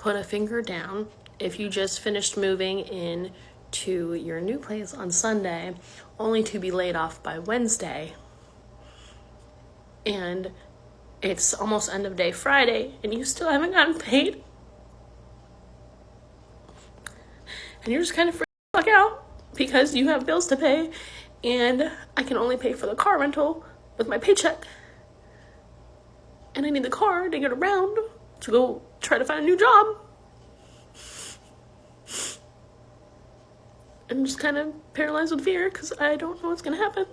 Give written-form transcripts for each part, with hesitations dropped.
put a finger down if you just finished moving in to your new place on Sunday, only to be laid off by Wednesday, and it's almost end of day Friday, and you still haven't gotten paid, and you're just kind of freaking the fuck out because you have bills to pay, and I can only pay for the car rental with my paycheck, and I need the car to get around to go try to find a new job. I'm just kind of paralyzed with fear because I don't know what's going to happen.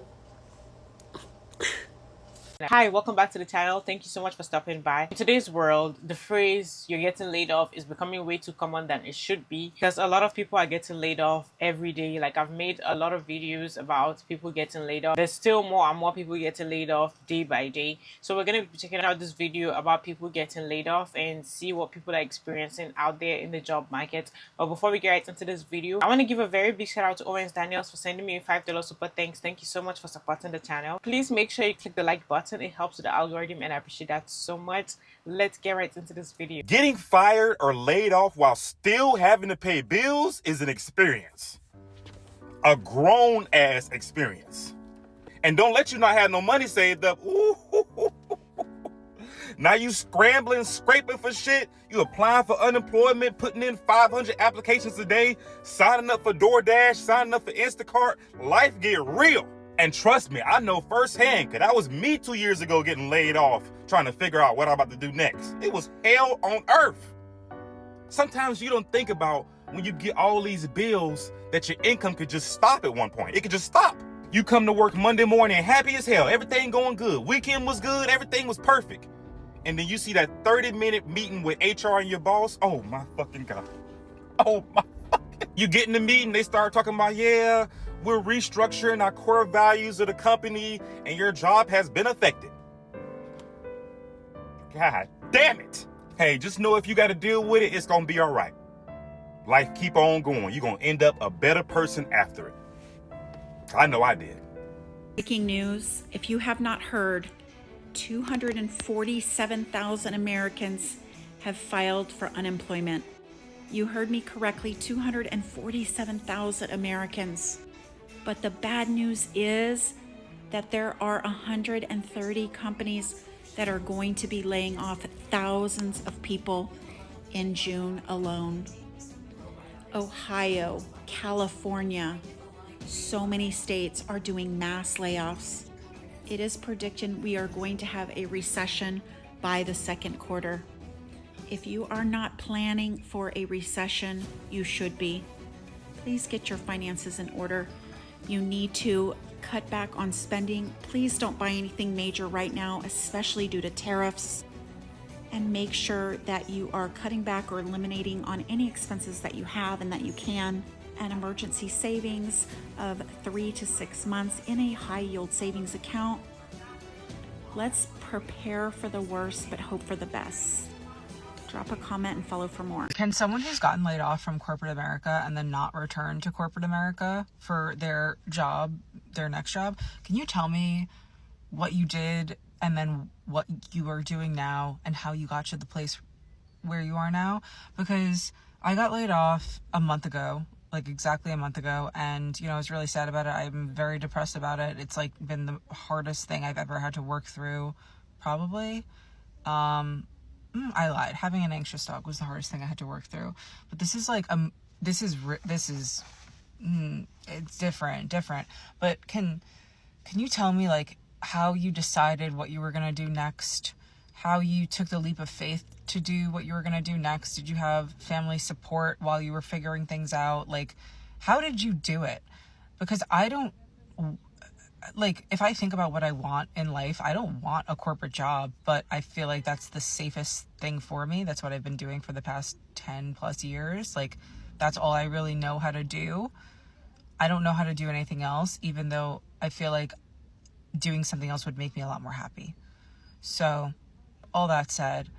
Hi, welcome back to the channel. Thank you so much for stopping by. In today's world, the phrase "you're getting laid off" is becoming way too common than it should be, because a lot of people are getting laid off every day. Like, I've made a lot of videos about people getting laid off. There's still more and more people getting laid off day by day. So we're going to be checking out this video about people getting laid off and see what people are experiencing out there in the job market. But before we get right into this video, I want to give a very big shout out to Owens Daniels for sending me a $5 super thanks. Thank you so much for supporting the channel. Please make sure you click the like button. It helps with the algorithm and I appreciate that so much. Let's get right into this video. Getting fired or laid off while still having to pay bills is an experience. A grown ass experience. And don't let you not have no money saved up. Ooh. Now you scrambling, scraping for shit. You applying for unemployment, putting in 500 applications a day, signing up for DoorDash, signing up for Instacart. Life get real. And trust me, I know firsthand, because that was me 2 years ago getting laid off, trying to figure out what I'm about to do next. It was hell on earth. Sometimes you don't think about when you get all these bills that your income could just stop at one point. It could just stop. You come to work Monday morning happy as hell. Everything going good. Weekend was good. Everything was perfect. And then you see that 30-minute meeting with HR and your boss. Oh, my fucking God. Oh, my fucking. You get in the meeting, they start talking about, yeah, we're restructuring our core values of the company and your job has been affected. God damn it. Hey, just know if you got to deal with it, it's going to be all right. Life keep on going. You're going to end up a better person after it. I know I did. Breaking news, if you have not heard, 247,000 Americans have filed for unemployment. You heard me correctly, 247,000 Americans. But the bad news is that there are 130 companies that are going to be laying off thousands of people in June alone. Ohio, California, so many states are doing mass layoffs. It is predicted we are going to have a recession by the second quarter. If you are not planning for a recession, you should be. Please get your finances in order. You need to cut back on spending. Please don't buy anything major right now, especially due to tariffs. And make sure that you are cutting back or eliminating on any expenses that you have and that you can. An emergency savings of 3 to 6 months in a high yield savings account. Let's prepare for the worst, but hope for the best. Drop a comment and follow for more. Can someone who's gotten laid off from corporate America and then not return to corporate America for their job, their next job, can you tell me what you did and then what you are doing now and how you got to the place where you are now? Because I got laid off a month ago, like exactly a month ago, and I was really sad about it. I'm very depressed about it. It's like been the hardest thing I've ever had to work through, probably. I lied. Having an anxious dog was the hardest thing I had to work through. But this is like, it's different. But can you tell me like how you decided what you were going to do next? How you took the leap of faith to do what you were going to do next? Did you have family support while you were figuring things out? Like, how did you do it? Because I don't, like, if I think about what I want in life, I don't want a corporate job, but I feel like that's the safest thing for me. That's what I've been doing for the past 10 plus years. Like, that's all I really know how to do. I don't know how to do anything else, even though I feel like doing something else would make me a lot more happy. So, all that said,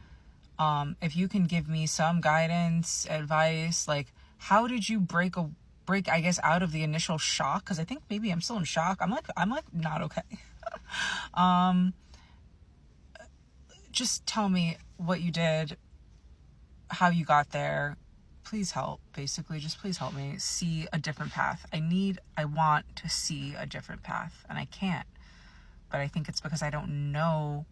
if you can give me some guidance, advice, like, how did you break, I guess, out of the initial shock? Because I think maybe I'm still in shock. I'm like not okay. Just tell me what you did, how you got there. Please help, basically. Just please help me see a different path. I want to see a different path, and I can't. But I think it's because I don't know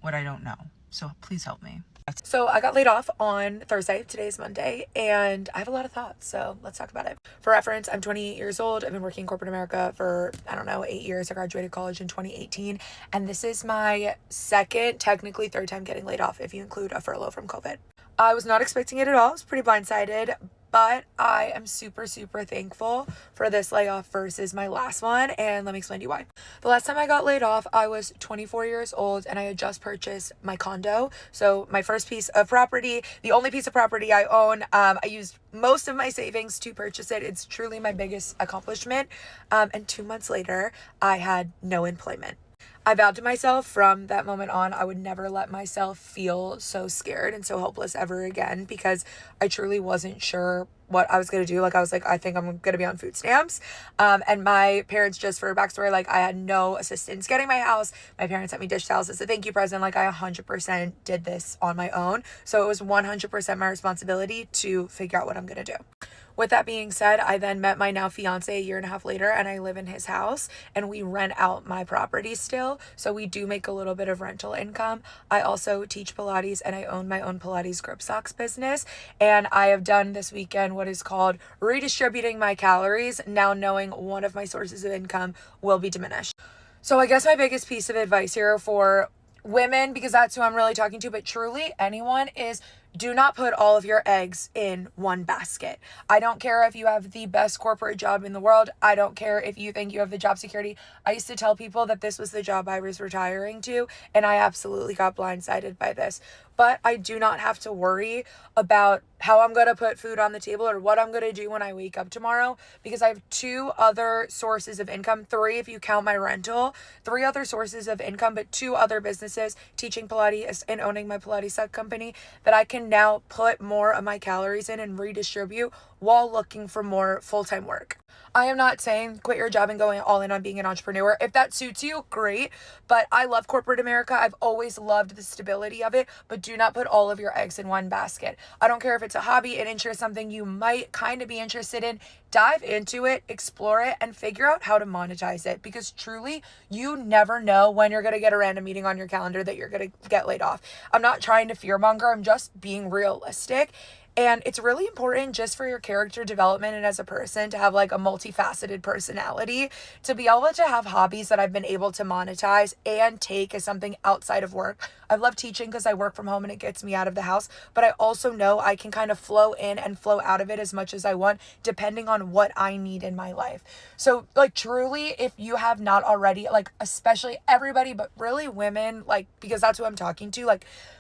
what I don't know. So please help me. So I got laid off on Thursday. Today's Monday, and I have a lot of thoughts. So let's talk about it. For reference, I'm 28 years old. I've been working in corporate America for, 8 years. I graduated college in 2018, and this is my second, technically third time getting laid off if you include a furlough from COVID. I was not expecting it at all. I was pretty blindsided, but I am super, super thankful for this layoff versus my last one, and let me explain to you why. The last time I got laid off, I was 24 years old, and I had just purchased my condo. So my first piece of property, the only piece of property I own, I used most of my savings to purchase it. It's truly my biggest accomplishment. And 2 months later, I had no employment. I vowed to myself from that moment on, I would never let myself feel so scared and so helpless ever again, because I truly wasn't sure what I was going to do. I was like, I think I'm going to be on food stamps. And my parents, just for a backstory, I had no assistance getting my house. My parents sent me dish towels as a thank you present. I 100% did this on my own. So it was 100% my responsibility to figure out what I'm going to do. With that being said, I then met my now fiance a year and a half later, and I live in his house, and we rent out my property still. So we do make a little bit of rental income. I also teach Pilates, and I own my own Pilates grip socks business. And I have done this weekend what is called redistributing my calories, now knowing one of my sources of income will be diminished. So I guess my biggest piece of advice here for women, because that's who I'm really talking to, but truly anyone, is do not put all of your eggs in one basket. I don't care if you have the best corporate job in the world. I don't care if you think you have the job security. I used to tell people that this was the job I was retiring to, and I absolutely got blindsided by this. But I do not have to worry about how I'm going to put food on the table or what I'm going to do when I wake up tomorrow, because I have 2 other sources of income, 3 if you count my rental, 3 other sources of income, but 2 other businesses, teaching Pilates and owning my Pilates sub company, that I can now put more of my calories in and redistribute while looking for more full-time work. I am not saying quit your job and going all in on being an entrepreneur. If that suits you, great. But I love corporate America. I've always loved the stability of it, but do not put all of your eggs in one basket. I don't care if it's a hobby, an interest, something you might kind of be interested in. Dive into it, explore it, and figure out how to monetize it, because truly, you never know when you're going to get a random meeting on your calendar that you're going to get laid off. I'm not trying to fearmonger. I'm just being realistic. And it's really important just for your character development and as a person to have a multifaceted personality, to be able to have hobbies that I've been able to monetize and take as something outside of work. I love teaching because I work from home and it gets me out of the house, but I also know I can kind of flow in and flow out of it as much as I want, depending on what I need in my life. So truly, if you have not already, especially everybody, but really women, because that's who I'm talking to,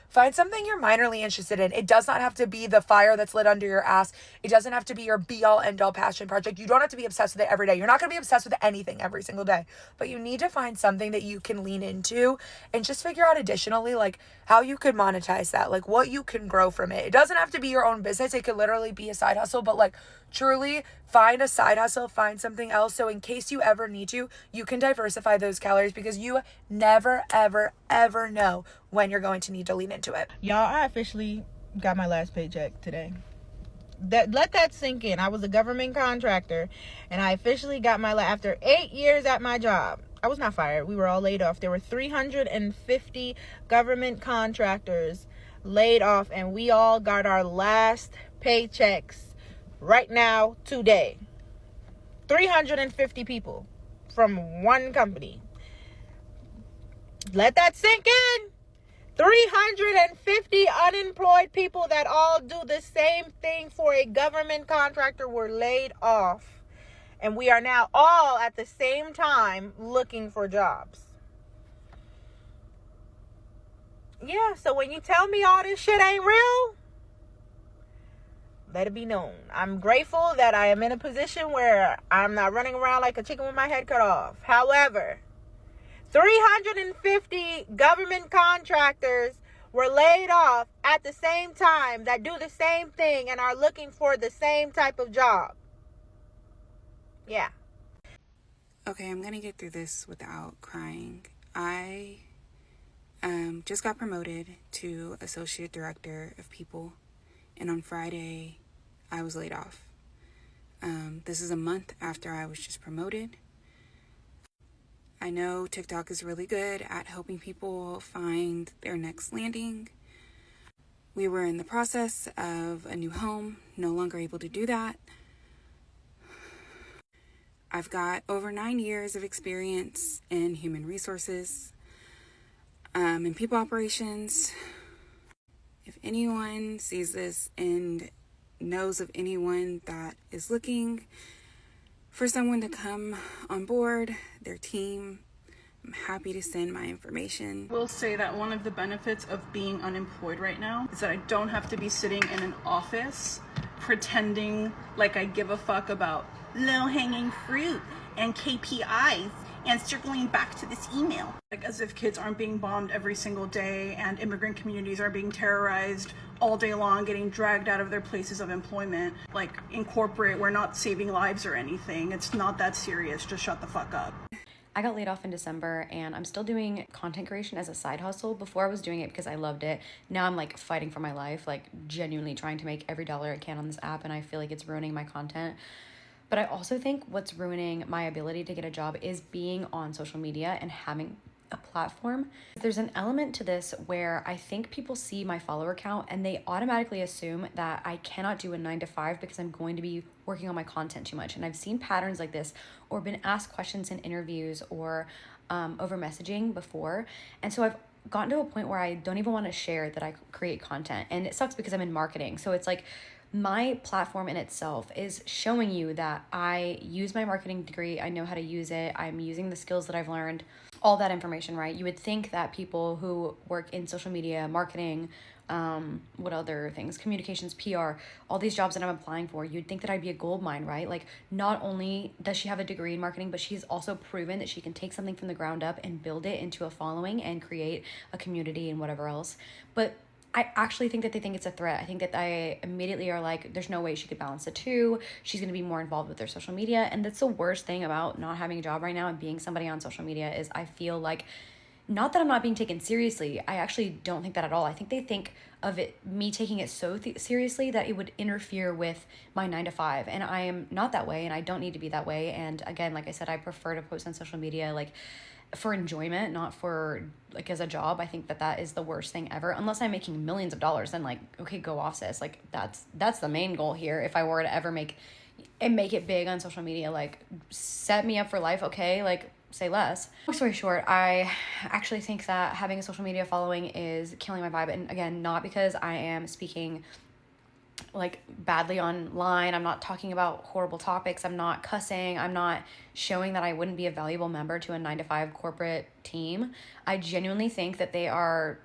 find something you're minorly interested in. It does not have to be the fire that's lit under your ass. It doesn't have to be your be-all, end-all passion project. You don't have to be obsessed with it every day. You're not going to be obsessed with anything every single day. But you need to find something that you can lean into and just figure out additionally, how you could monetize that, what you can grow from it. It doesn't have to be your own business. It could literally be a side hustle, but truly find a side hustle, find something else. So in case you ever need to, you can diversify those calories, because you never, ever, ever know when you're going to need to lean into it. Y'all, I officially got my last paycheck today. Let that sink in. I was a government contractor, and I officially got after 8 years at my job. I was not fired. We were all laid off. There were 350 government contractors laid off, and we all got our last paychecks right now, today. 350 people from one company. Let that sink in. 350 unemployed people that all do the same thing for a government contractor were laid off. And we are now all at the same time looking for jobs. Yeah, so when you tell me all this shit ain't real, let it be known. I'm grateful that I am in a position where I'm not running around like a chicken with my head cut off. However, 350 government contractors were laid off at the same time that do the same thing and are looking for the same type of job. Yeah. Okay, I'm gonna get through this without crying. I just got promoted to Associate Director of People. and on Friday, I was laid off. This is a month after I was just promoted. I know TikTok is really good at helping people find their next landing. We were in the process of a new home, no longer able to do that. I've got over 9 years of experience in human resources, in people operations. If anyone sees this and knows of anyone that is looking for someone to come on board their team, I'm happy to send my information. I will say that one of the benefits of being unemployed right now is that I don't have to be sitting in an office pretending like I give a fuck about low-hanging fruit and KPIs and circling back to this email. Like as if kids aren't being bombed every single day and immigrant communities are being terrorized all day long, getting dragged out of their places of employment. Like in corporate, we're not saving lives or anything. It's not that serious. Just shut the fuck up. I got laid off in December and I'm still doing content creation as a side hustle. Before I was doing it because I loved it. Now I'm like fighting for my life, like genuinely trying to make every dollar I can on this app, and I feel like it's ruining my content. But I also think what's ruining my ability to get a job is being on social media and having a platform. There's an element to this where I think people see my follower count and they automatically assume that I cannot do a 9 to 5 because I'm going to be working on my content too much. And I've seen patterns like this or been asked questions in interviews or over messaging before. And so I've gotten to a point where I don't even want to share that I create content. And it sucks because I'm in marketing. So it's like my platform in itself is showing you that I use my marketing degree. I know how to use it. I'm using the skills that I've learned, all that information, right? You would think that people who work in social media, marketing, what other things, communications, PR, all these jobs that I'm applying for, you'd think that I'd be a gold mine, right? Like not only does she have a degree in marketing, but she's also proven that she can take something from the ground up and build it into a following and create a community and whatever else. But I actually think that they think it's a threat. I think that they immediately are like, there's no way she could balance the two. She's going to be more involved with their social media. And that's the worst thing about not having a job right now and being somebody on social media is I feel like, not that I'm not being taken seriously. I actually don't think that at all. I think they think of it, me taking it so seriously that it would interfere with my 9 to 5. And I am not that way and I don't need to be that way. And again, like I said, I prefer to post on social media like for enjoyment, not for like as a job. I think that that is the worst thing ever. Unless I'm making millions of dollars, then like, okay, go off, sis. Like that's the main goal here. If I were to ever make it big on social media, like set me up for life, okay? Like say less. Long story short, I actually think that having a social media following is killing my vibe. And again, not because I am speaking like badly online. I'm not talking about horrible topics. I'm not cussing. I'm not showing that I wouldn't be a valuable member to a 9 to 5 corporate team. I genuinely think that they are,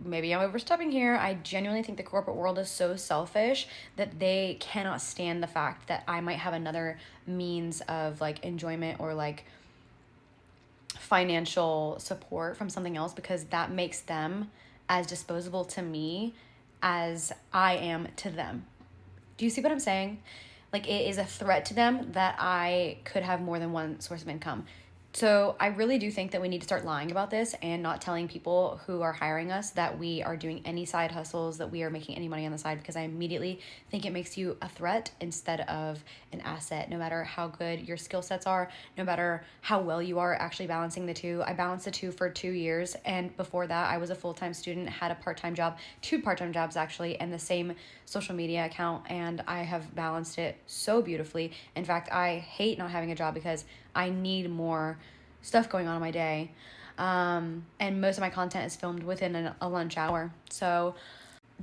maybe I'm overstepping here. I genuinely think the corporate world is so selfish that they cannot stand the fact that I might have another means of like enjoyment or like financial support from something else, because that makes them as disposable to me as I am to them. Do you see what I'm saying? Like it is a threat to them that I could have more than one source of income. So I really do think that we need to start lying about this and not telling people who are hiring us that we are doing any side hustles, that we are making any money on the side, because I immediately think it makes you a threat instead of an asset. No matter how good your skill sets are, no matter how well you are actually balancing the two. I balanced the two for 2 years, and before that I was a full-time student, had a part-time job, 2 part-time jobs actually, and the same social media account, and I have balanced it so beautifully. In fact, I hate not having a job because I need more stuff going on in my day. And most of my content is filmed within a lunch hour. So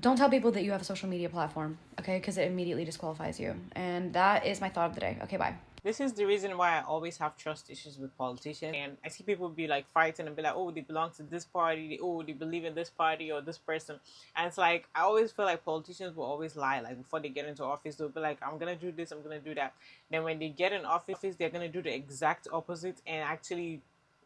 don't tell people that you have a social media platform, okay? Because it immediately disqualifies you. And that is my thought of the day. Okay, bye. This is the reason why I always have trust issues with politicians. And I see people be like fighting and be like, oh, they belong to this party. Oh, they believe in this party or this person. And it's like, I always feel like politicians will always lie. Like before they get into office, they'll be like, I'm going to do this, I'm going to do that. Then when they get in office, they're going to do the exact opposite and actually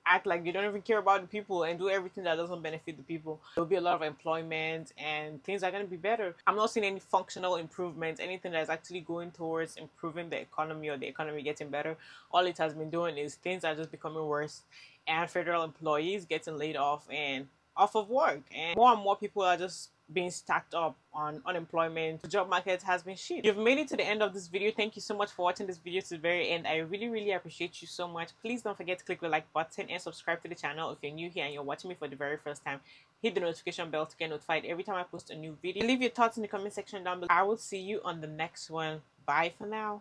act like they don't even care about the people and do everything that doesn't benefit the people. There'll be a lot of employment and things are going to be better. I'm not seeing any functional improvements, anything that's actually going towards improving the economy or the economy getting better. All it has been doing is things are just becoming worse, and federal employees getting laid off and off of work, and more people are just being stacked up on unemployment. The job market has been shit. You've made it to the end of this video. Thank you so much for watching this video to the very end. I really appreciate you so much. Please don't forget to click the like button and subscribe to the channel if you're new here and you're watching me for the very first time. Hit the notification bell to get notified every time I post a new video. Leave your thoughts in the comment section down below. I will see you on the next one. Bye for now.